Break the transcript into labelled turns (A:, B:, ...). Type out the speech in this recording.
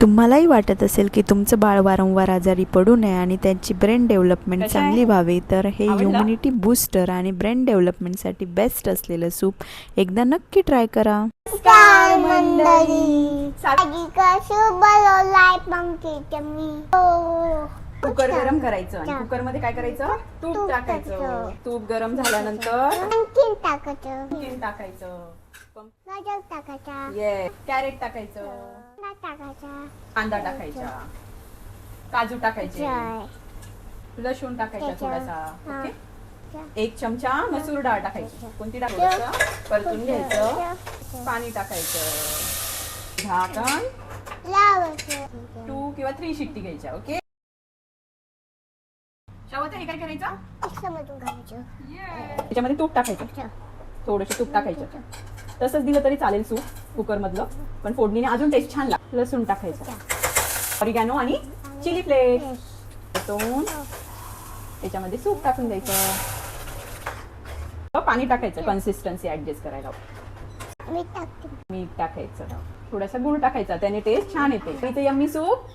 A: तुम्हालाही वाटत असेल की तुमचं बाळ वारंवार आजारी पडू नये आणि त्यांची ब्रेन डेव्हलपमेंट चांगली व्हावी, तर हे इम्युनिटी बूस्टर आणि ब्रेन डेव्हलपमेंटसाठी बेस्ट असलेलं सूप एकदा नक्की ट्राय करा.
B: नमस्कार मंडळी, सूप बनवलाय पंक्तीचं मी.
C: कुकर गरम करायचं आणि कुकर मध्ये काय करायचं, तूप टाकायचं. तूप गरम झाल्यानंतर
B: आणखीन टाकायचं,
C: आणखीन टाकायचं.
B: गाजर टाकायचा,
C: ये कॅरेट टाकायचं,
B: टाकायचा,
C: कांदा टाकायचा, काजू टाकायचे,
B: जय
C: लसूण टाकायचा थोडासा.
B: हा.
C: ओके, 1 चमचा मसूर डाळ टाकायची. कोणती टाकायचं, परतून घ्यायचं. पाणी टाकायचं, झाकण
B: लावायचं,
C: 2 किंवा 3 शिट्टी घ्यायच्या. ओके, शावत हे काय करायचं,
B: समजून घालायचं.
C: त्याच्यामध्ये तूप टाकायचं, थोडंसं तूप टाकायचं. तसंच दिलं तरी चालेल सूप कुकर मधलं, पण फोडणीने अजून टेस्ट छान लागतं. लसूण टाकायचं, ऑरिगॅनो आणि चिली फ्लेक्स टाकून त्याच्यामध्ये सूप टाकून द्यायचं. पाणी टाकायचं कन्सिस्टन्सी ऍडजस्ट करायला.
B: मी टाकते.
C: मीठ टाकायचं, थोडासा गुळ टाकायचा, त्याने टेस्ट छान येते. इथे यम्मी सूप